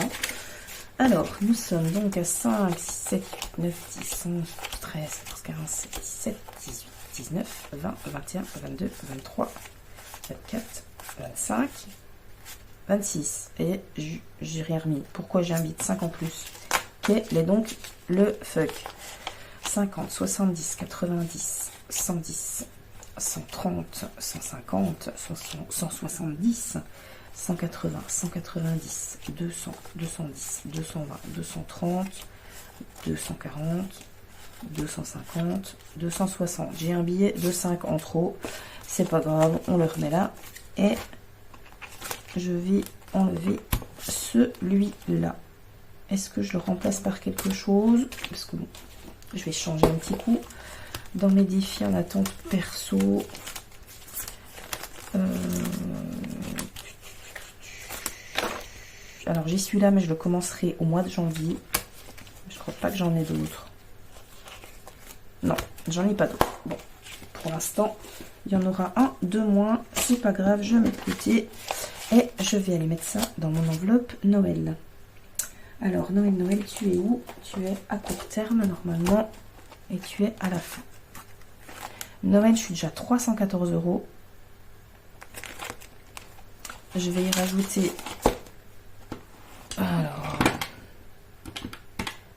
Alors, nous sommes donc à 5, 6, 7, 9, 10, 11, 13, 14, 15, 16, 17, 18, 19, 20, 21, 22, 23, 24, 25, 26. Et j'ai rien remis. Pourquoi j'ai un billet de 5 en plus? Quel est donc le fuck? 50, 70, 90, 110, 130, 150, 170, 180, 190, 200, 210, 220, 230, 240, 250, 260. J'ai un billet de 5 en trop. C'est pas grave, on le remet là. Et je vais enlever celui-là. Est-ce que je le remplace par quelque chose? Parce que bon, je vais changer un petit coup. Dans mes défis en attente perso, alors j'ai celui-là, mais je le commencerai au mois de janvier. Je crois pas que j'en ai d'autres. Non, j'en ai pas d'autres. Bon, pour l'instant, il y en aura un de moins. C'est pas grave, je mets de côté. Et je vais aller mettre ça dans mon enveloppe Noël. Alors, Noël, tu es où? Tu es à court terme, normalement. Et tu es à la fin. Noël, je suis déjà à 314 €. Je vais y rajouter... Alors...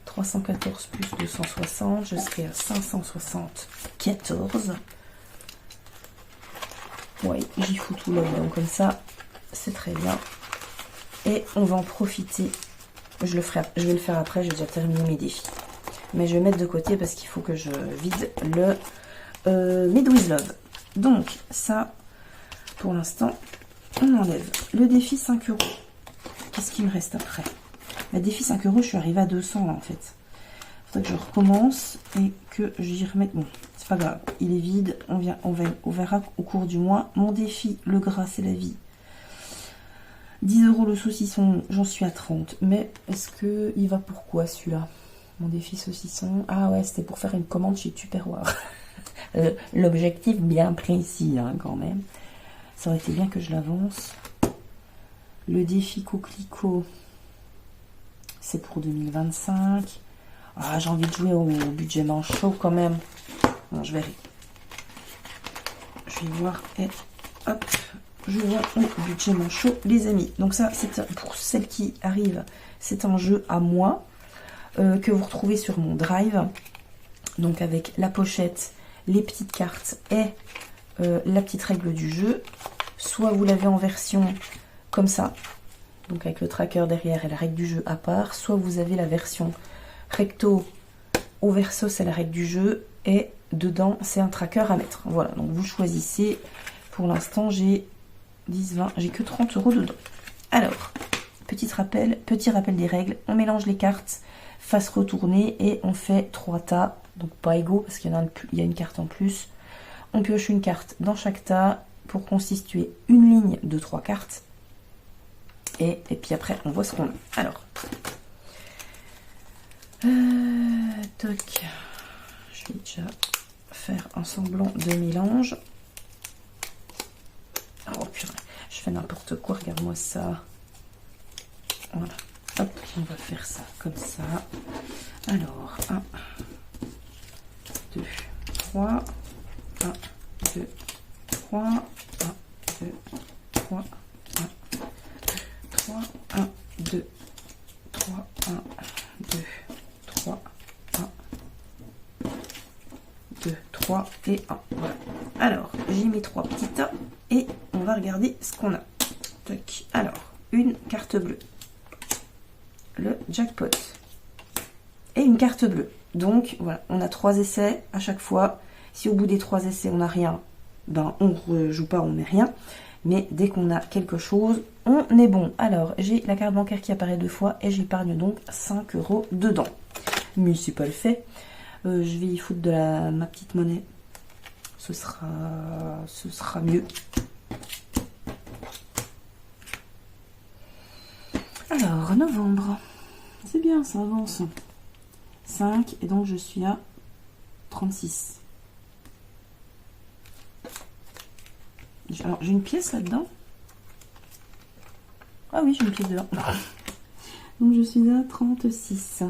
314 plus 260, je serai à 574. Ouais, j'y fous tout là-dedans comme ça. C'est très bien. Et on va en profiter. Je vais le faire après, j'ai déjà terminé mes défis. Mais je vais mettre de côté parce qu'il faut que je vide le Made with Love. Donc, ça, pour l'instant, on enlève. Le défi 5 €. Qu'est-ce qu'il me reste après? Le défi 5 €, je suis arrivée à 200 là, en fait. Il faudrait que je recommence et que j'y remette. Bon, c'est pas grave, il est vide. On verra au cours du mois. Mon défi, le gras, c'est la vie. 10 € le saucisson, j'en suis à 30. Mais est-ce que il va pourquoi celui-là? Mon défi saucisson. Ah ouais, c'était pour faire une commande chez Tupperware. L'objectif bien précis, hein, quand même. Ça aurait été bien que je l'avance. Le défi coquelicot, c'est pour 2025. Ah, j'ai envie de jouer au budget manchot quand même. Bon, je verrai. Je vais voir. Et hop, je vois au budget manchot, les amis. Donc ça, c'est pour celles qui arrivent. C'est un jeu à moi que vous retrouvez sur mon drive. Donc avec la pochette, les petites cartes et la petite règle du jeu. Soit vous l'avez en version comme ça, donc avec le tracker derrière et la règle du jeu à part, soit vous avez la version recto au verso, c'est la règle du jeu, et dedans c'est un tracker à mettre. Voilà, donc vous choisissez. Pour l'instant j'ai 10, 20, j'ai que 30 € dedans. Alors, petit rappel des règles, on mélange les cartes face retournée et on fait 3 tas, donc pas égaux parce qu'il y a une carte en plus. On pioche une carte dans chaque tas pour constituer une ligne de 3 cartes. Et puis après, on voit ce qu'on a. Alors, toc. Je vais déjà faire un semblant de mélange. Oh purée, je fais n'importe quoi, regarde-moi ça. Voilà, hop, on va faire ça comme ça. Alors, 1, 2, 3, 1, 2, 3, 1, 2, 3, 1, 2, 3, 1, 2, 3, 1, 2, 3 et 1. Voilà. Alors, j'ai mis 3 petits tas et on va regarder ce qu'on a. Tac. Alors, une carte bleue. Le jackpot. Et une carte bleue. Donc voilà, on a 3 essais à chaque fois. Si au bout des 3 essais on n'a rien, ben on ne joue pas, on met rien. Mais dès qu'on a quelque chose, on est bon. Alors, j'ai la carte bancaire qui apparaît 2 fois et j'épargne donc 5 € dedans. Mais c'est pas le fait. Je vais y foutre ma petite monnaie. Ce sera mieux. Alors, novembre. C'est bien, ça avance. 5, et donc je suis à 36. Alors, j'ai une pièce là-dedans. Ah oui, j'ai une pièce dedans. Donc, je suis à 36.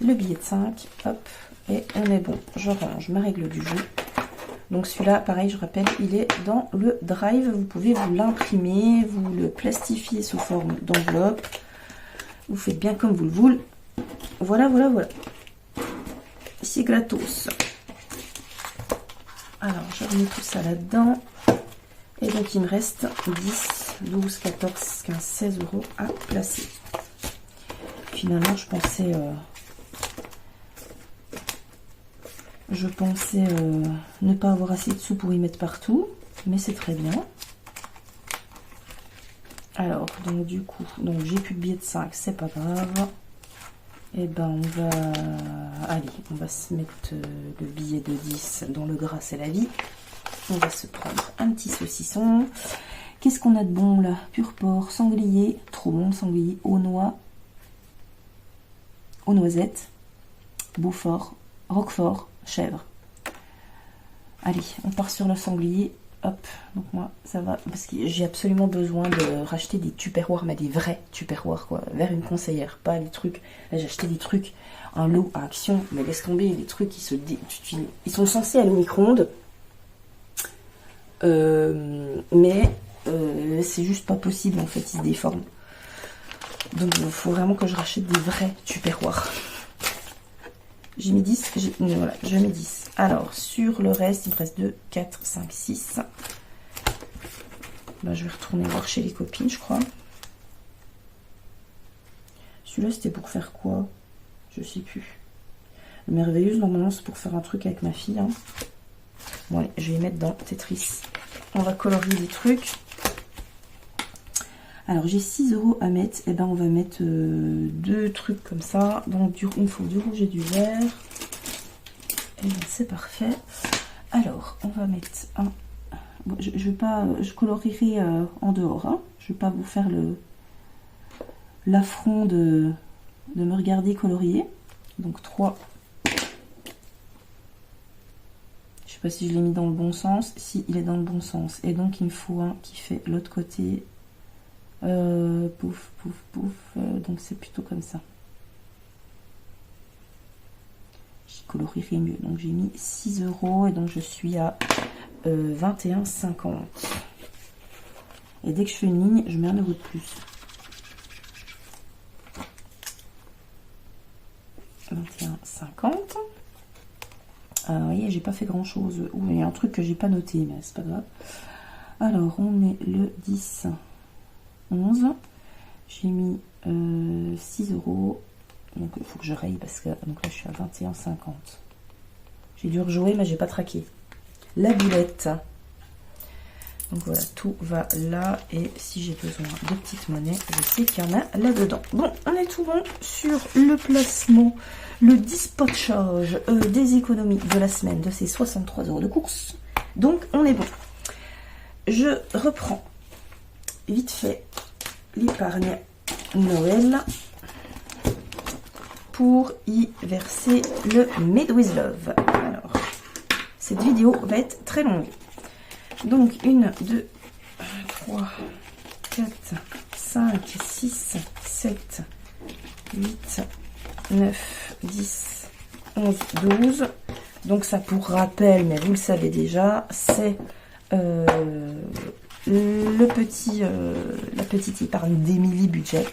Le billet de 5, hop, et on est bon. Je range ma règle du jeu. Donc celui-là, pareil, je rappelle, il est dans le Drive. Vous pouvez vous l'imprimer, vous le plastifier sous forme d'enveloppe. Vous faites bien comme vous le voulez. Voilà, voilà, voilà. C'est gratos. Alors, je remets tout ça là-dedans. Et donc, il me reste 10, 12, 14, 15, 16 € à placer. Finalement, je pensais ne pas avoir assez de sous pour y mettre partout. Mais c'est très bien. Alors, donc du coup, j'ai plus de billets de 5, c'est pas grave. Et ben, on va se mettre le billet de 10 dans le gras, c'est la vie. On va se prendre un petit saucisson. Qu'est-ce qu'on a de bon là? Pur porc, sanglier, trop bon, sanglier, aux noix, aux noisettes, Beaufort, Roquefort, chèvre. Allez, on part sur le sanglier. Hop, donc moi ça va, parce que j'ai absolument besoin de racheter des tupperwares, mais des vrais tupperwares quoi, vers une conseillère, pas les trucs. Là j'ai acheté des trucs, un lot à Action, mais laisse tomber, les trucs ils sont censés aller au micro-ondes, mais c'est juste pas possible en fait, ils se déforment. Donc il faut vraiment que je rachète des vrais tupperwares. J'ai mis 10, voilà, je mets 10. Alors, sur le reste, il me reste 2, 4, 5, 6. Là, je vais retourner voir chez les copines, je crois. Celui-là, c'était pour faire quoi? Je sais plus. Le merveilleuse, normalement, c'est pour faire un truc avec ma fille. Hein. Bon, allez, je vais les mettre dans Tetris. On va colorier les trucs. Alors, j'ai 6 € à mettre. Et ben, on va mettre 2 trucs comme ça. Donc, il me faut du rouge et du vert. Et bien, c'est parfait. Alors, on va mettre un... Bon, je vais pas... Je colorierai en dehors. Hein. Je vais pas vous faire l'affront de me regarder colorier. Donc, 3. Je sais pas si je l'ai mis dans le bon sens. Si, il est dans le bon sens. Et donc, il me faut un qui fait l'autre côté... pouf, pouf, pouf. Donc c'est plutôt comme ça. J'y colorierai mieux. Donc j'ai mis 6 € et donc je suis à 21,50. Et dès que je fais une ligne, je mets 1 € de plus. 21,50. Vous voyez, j'ai pas fait grand chose. Il y a un truc que j'ai pas noté, mais c'est pas grave. Alors, on est le 10. 11, j'ai mis 6 €, donc il faut que je raye parce que donc là je suis à 21,50. J'ai dû rejouer mais j'ai pas traqué. La boulette, donc voilà, tout va là, et si j'ai besoin de petites monnaies, je sais qu'il y en a là dedans. Bon, on est tout bon sur le placement, le dispatchage des économies de la semaine de ces 63 € de course, donc on est bon. Je reprends vite fait l'épargne Noël pour y verser le Made with Love. Alors, cette vidéo va être très longue. Donc, 1, 2, 3, 4, 5, 6, 7, 8, 9, 10, 11, 12. Donc, ça pour rappel, mais vous le savez déjà, c'est... la petite épargne d'Emily Budget.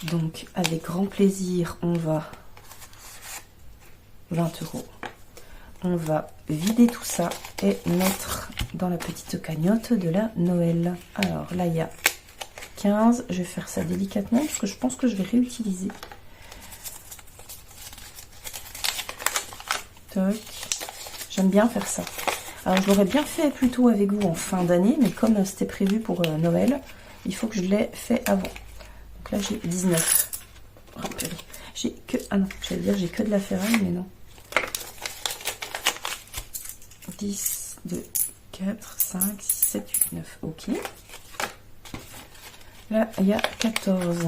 Donc avec grand plaisir, on va 20 €. On va vider tout ça et mettre dans la petite cagnotte de la Noël. Alors là il y a 15. Je vais faire ça délicatement parce que je pense que je vais réutiliser. Toc. J'aime bien faire ça. Alors je l'aurais bien fait plutôt avec vous en fin d'année, mais comme c'était prévu pour Noël, il faut que je l'ai fait avant. Donc là j'ai 19. Oh, j'ai que... Ah non, j'allais dire j'ai que de la ferraille, mais non. 10, 2, 4, 5, 6, 7, 8, 9. Ok. Là, il y a 14.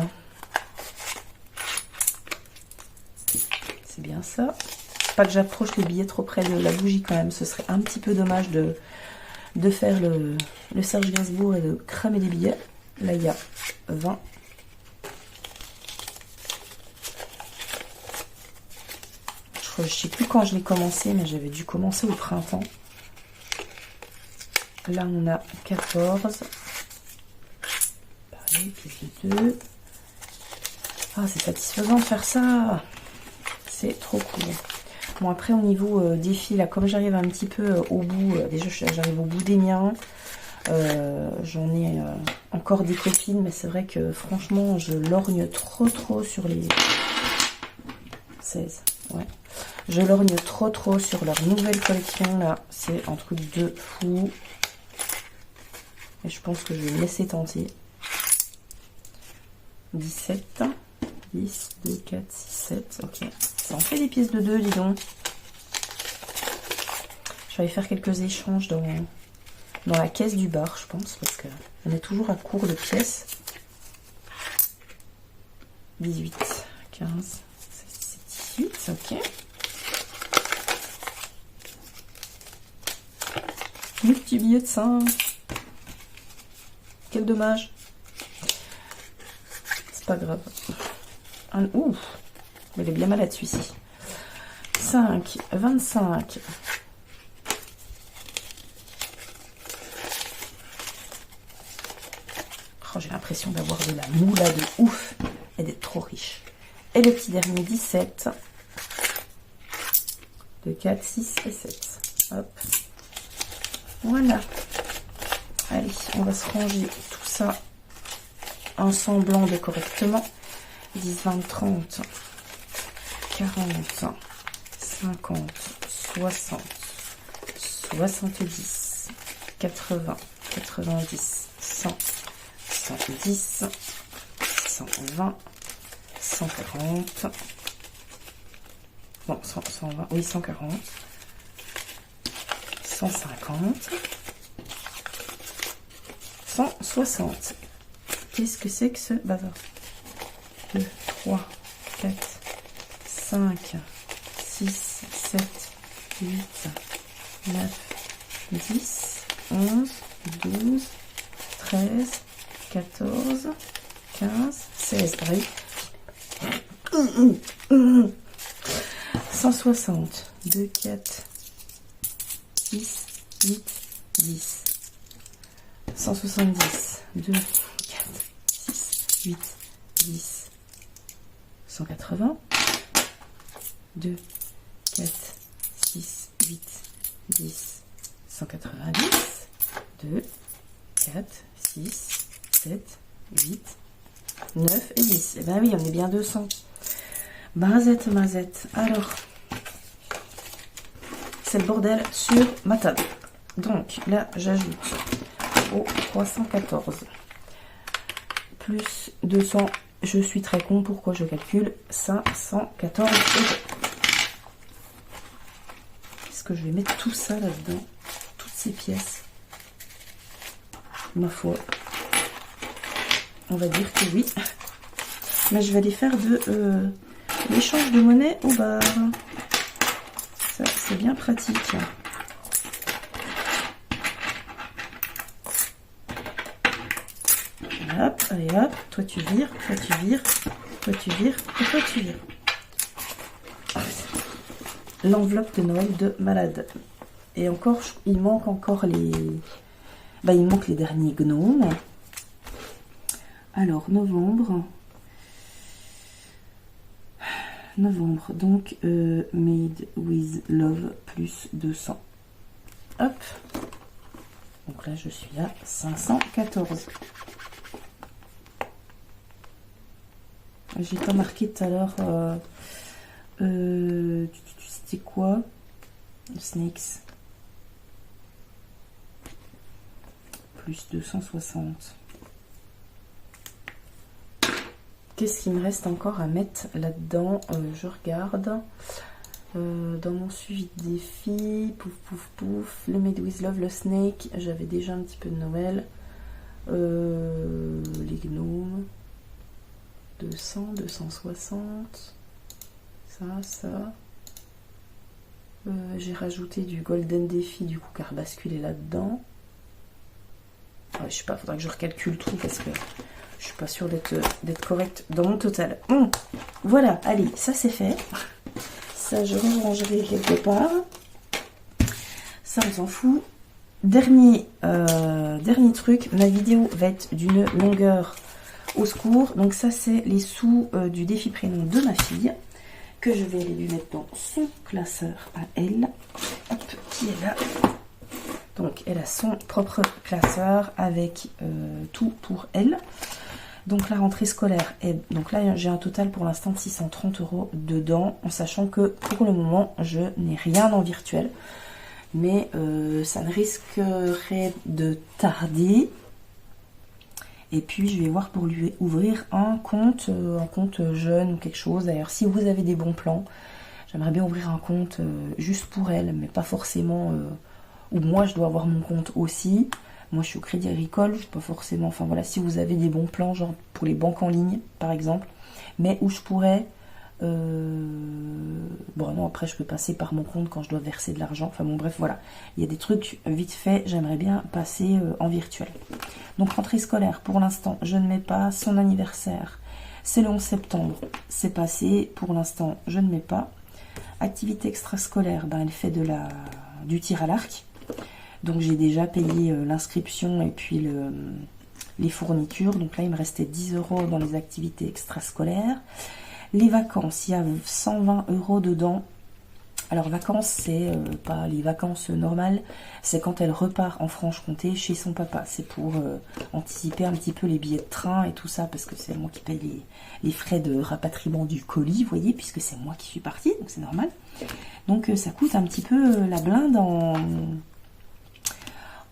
C'est bien ça. Pas que j'approche les billets trop près de la bougie quand même. Ce serait un petit peu dommage de faire le Serge Gainsbourg et de cramer les billets. Là, il y a 20. Je ne sais plus quand je l'ai commencé, mais j'avais dû commencer au printemps. Là, on a 14. Pareil, pièce de 2. Ah, c'est satisfaisant de faire ça. C'est trop cool. Bon, après, au niveau défi, là, comme j'arrive un petit peu au bout, déjà, j'arrive au bout des miens. J'en ai encore des copines, mais c'est vrai que, franchement, je lorgne trop sur les... 16, ouais. Je lorgne trop sur leur nouvelle collection, là. C'est un truc de fou. Et je pense que je vais me laisser tenter. 17. 10, 2, 4, 6, 7. Ok. Ça en fait des pièces de 2, dis donc. Je vais aller faire quelques échanges dans la caisse du bar, je pense, parce qu'on est toujours à court de pièces. 18, 15, 16, 17, 18. Ok. Le petit billet de 5. Quel dommage. C'est pas grave. Ouf, il est bien malade celui-ci. 5, 25. Oh, j'ai l'impression d'avoir de la moula de ouf et d'être trop riche. Et le petit dernier, 17. 2, 4, 6 et 7. Hop. Voilà. Allez, on va se ranger tout ça ensemble de correctement. 10, 20, 30, 40, 50, 60, 70, 80, 90, 100, 110, 120, 140, bon, 120, oui, 140, 150, 160. Qu'est-ce que c'est que ce bazar? 2, 3, 4, 5, 6, 7, 8, 9, 10, 11, 12, 13, 14, 15, 16. Pareil. 160. 2, 4, 6, 8, 10. 170. 2, 4, 6, 8, 10. 180, 2, 4, 6, 8, 10, 190, 2, 4, 6, 7, 8, 9 et 10. Eh bien oui, on est bien 200. Mazette. Alors, c'est le bordel sur ma table. Donc, là, j'ajoute au 314 plus 200. Je suis très con, pourquoi je calcule 514 €. Est-ce que je vais mettre tout ça là-dedans? Toutes ces pièces? Ma foi. On va dire que oui. Mais je vais aller faire de l'échange de monnaie au bar. Ça, c'est bien pratique. Hop, allez hop, toi tu vires, toi tu vires, toi tu vires, et toi tu vires. L'enveloppe de Noël de malade. Et encore, il manque encore les... Bah, il manque les derniers gnomes. Alors, novembre, donc Made with Love plus 200. Hop. Donc là, je suis à 514. J'ai pas marqué tout à l'heure. C'était quoi? Snakes. Plus 260. Qu'est-ce qu'il me reste encore à mettre là-dedans? Je regarde. Dans mon suivi de défi, pouf pouf pouf, le Made with Love, le Snake, j'avais déjà un petit peu de Noël. Les gnomes. 200, 260. Ça. J'ai rajouté du Golden Défi, du coup, car basculer là-dedans. Ouais, je sais pas, faudra que je recalcule tout parce que je suis pas sûre d'être correcte dans mon total. Voilà, allez, ça c'est fait. Ça, je rangerai quelque part. Ça, on s'en fout. Dernier truc, ma vidéo va être d'une longueur au secours. Donc ça, c'est les sous du défi prénom de ma fille, que je vais aller lui mettre dans son classeur à elle. Hop, qui est là. Donc, elle a son propre classeur avec tout pour elle. Donc, la rentrée scolaire est... Donc là, j'ai un total pour l'instant de 630 € dedans, en sachant que pour le moment, je n'ai rien en virtuel. Mais ça ne risquerait de tarder. Et puis, je vais voir pour lui ouvrir un compte jeune ou quelque chose. D'ailleurs, si vous avez des bons plans, j'aimerais bien ouvrir un compte juste pour elle, mais pas forcément... Ou moi je dois avoir mon compte aussi. Moi je suis au Crédit Agricole, je suis pas forcément... Enfin voilà, si vous avez des bons plans, genre pour les banques en ligne par exemple, mais où je pourrais... Bon non, après je peux passer par mon compte quand je dois verser de l'argent. Enfin bon bref, voilà. Il y a des trucs vite fait, j'aimerais bien passer en virtuel. Donc rentrée scolaire, pour l'instant, je ne mets pas. Son anniversaire, c'est le 11 septembre. C'est passé, pour l'instant, je ne mets pas. Activité extrascolaire, ben, elle fait du tir à l'arc. Donc j'ai déjà payé l'inscription et puis les fournitures. Donc là, il me restait 10 € dans les activités extrascolaires. Les vacances, il y a 120 € dedans. Alors vacances, c'est pas les vacances normales, c'est quand elle repart en Franche-Comté chez son papa. C'est pour anticiper un petit peu les billets de train et tout ça, parce que c'est moi qui paye les frais de rapatriement du colis, vous voyez, puisque c'est moi qui suis partie, donc c'est normal. Donc ça coûte un petit peu la blinde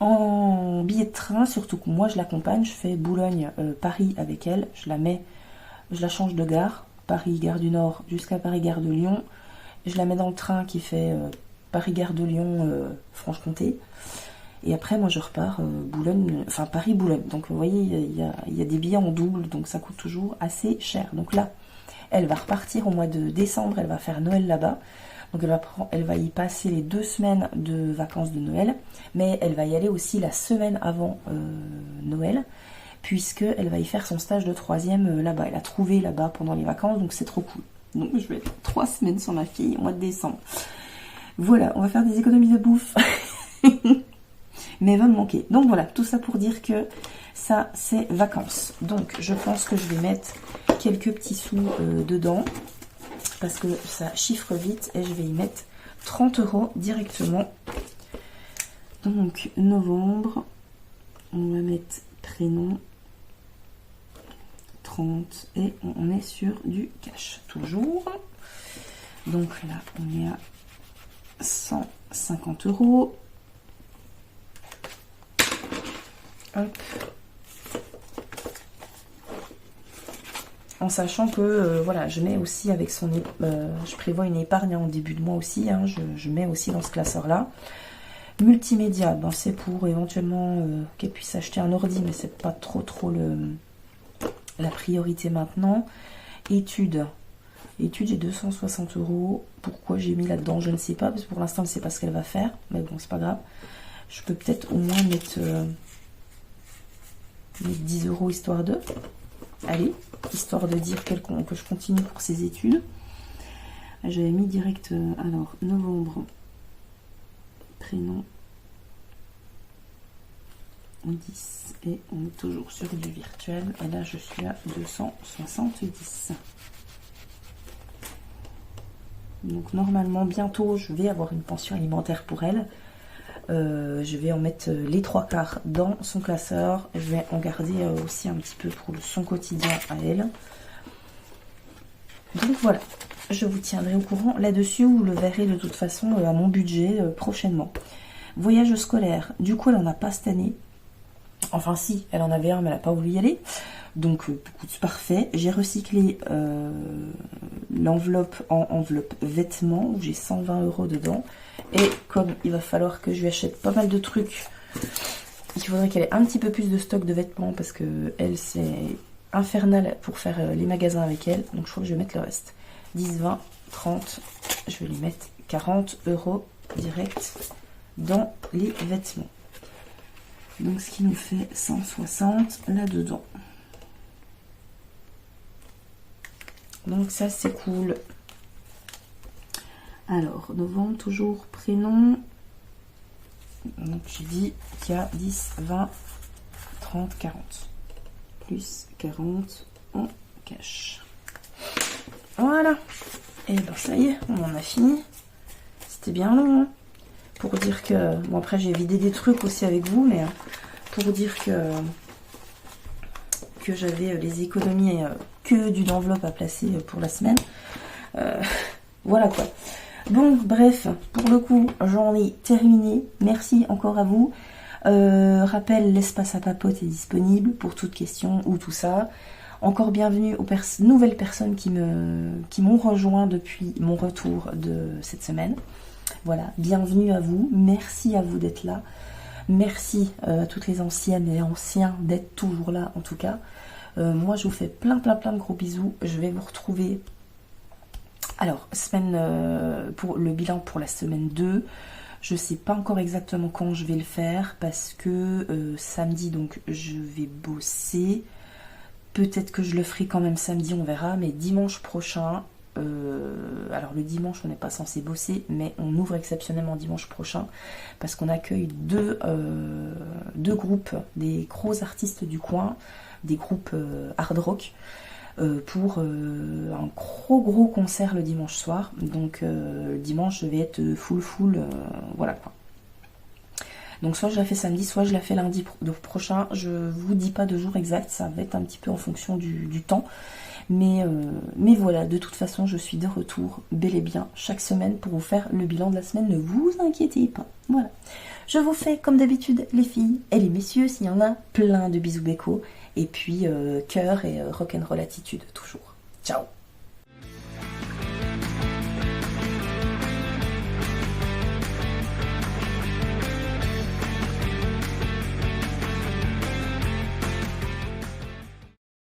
en billets de train, surtout que moi je l'accompagne, je fais Boulogne-Paris avec elle, je la change de gare, Paris-Gare du Nord jusqu'à Paris-Gare de Lyon. Je la mets dans le train qui fait Paris-Gare de Lyon, Franche-Comté. Et après, moi, je repars Paris-Boulogne. Donc, vous voyez, il y a des billets en double, donc ça coûte toujours assez cher. Donc là, elle va repartir au mois de décembre, elle va faire Noël là-bas. Donc, elle va y passer les 2 semaines de vacances de Noël. Mais elle va y aller aussi la semaine avant Noël, puisqu'elle va y faire son stage de 3e là-bas. Elle a trouvé là-bas pendant les vacances, donc c'est trop cool. Donc je vais être 3 semaines sur ma fille au mois de décembre. Voilà, on va faire des économies de bouffe. Mais elle va me manquer. Donc voilà, tout ça pour dire que ça c'est vacances. Donc je pense que je vais mettre quelques petits sous dedans. Parce que ça chiffre vite et je vais y mettre 30 € directement. Donc novembre, on va mettre prénom. 30 et on est sur du cash toujours. Donc là on est à 150 €. Hop. En sachant que voilà, je mets aussi avec je prévois une épargne en début de mois aussi, hein, je mets aussi dans ce classeur là. Multimédia, ben, c'est pour éventuellement qu'elle puisse acheter un ordi, mais c'est pas trop la priorité maintenant. Études, j'ai 260 €. Pourquoi j'ai mis là-dedans, je ne sais pas, parce que pour l'instant, je ne sais pas ce qu'elle va faire. Mais bon, c'est pas grave. Je peux peut-être au moins mettre 10 € histoire de... Allez, histoire de dire que je continue pour ses études. J'avais mis direct... alors, novembre, prénom... 10 et on est toujours sur du virtuel et là je suis à 270. Donc normalement bientôt je vais avoir une pension alimentaire pour elle. Je vais en mettre les 3/4 dans son classeur. Je vais en garder aussi un petit peu pour son quotidien à elle. Donc voilà, je vous tiendrai au courant là-dessus, vous le verrez de toute façon à mon budget prochainement. Voyage scolaire, du coup elle en a pas cette année. Enfin si, elle en avait un mais elle n'a pas voulu y aller. Donc écoute, parfait. J'ai recyclé l'enveloppe en enveloppe vêtements où j'ai 120 € dedans. Et comme il va falloir que je lui achète pas mal de trucs, il faudrait qu'elle ait un petit peu plus de stock de vêtements parce que elle c'est infernal pour faire les magasins avec elle. Donc je crois que je vais mettre le reste. 10, 20, 30, je vais lui mettre 40 € direct dans les vêtements. Donc ce qui nous fait 160 là-dedans. Donc ça c'est cool. Alors, novembre, toujours prénom. Donc j'ai dit qu'il y a 10, 20, 30, 40. Plus 40 en cash. Voilà. Et ben ça y est, on en a fini. C'était bien long. Hein, pour dire que... Bon après j'ai vidé des trucs aussi avec vous, mais pour dire que j'avais les économies que d'une enveloppe à placer pour la semaine. Voilà quoi. Bon, bref, pour le coup, j'en ai terminé. Merci encore à vous. Rappel, l'espace à papote est disponible pour toute question ou tout ça. Encore bienvenue aux nouvelles personnes qui m'ont rejoint depuis mon retour de cette semaine. Voilà, bienvenue à vous. Merci à vous d'être là. Merci à toutes les anciennes et anciens d'être toujours là en tout cas. Moi, je vous fais plein de gros bisous. Je vais vous retrouver... Alors, pour le bilan pour la semaine 2, je ne sais pas encore exactement quand je vais le faire parce que samedi, donc je vais bosser. Peut-être que je le ferai quand même samedi, on verra, mais dimanche prochain, alors le dimanche on n'est pas censé bosser, mais on ouvre exceptionnellement dimanche prochain parce qu'on accueille deux groupes, des gros artistes du coin, des groupes hard rock, pour un gros concert le dimanche soir. Donc le dimanche je vais être full, voilà quoi. Donc soit je la fais samedi, soit je la fais lundi prochain. Je vous dis pas de jour exact, ça va être un petit peu en fonction du temps. Mais voilà, de toute façon je suis de retour bel et bien chaque semaine pour vous faire le bilan de la semaine, ne vous inquiétez pas. Voilà. Je vous fais comme d'habitude les filles et les messieurs, s'il y en a, plein de bisous bécos. Et puis cœur et rock'n'roll attitude toujours. Ciao.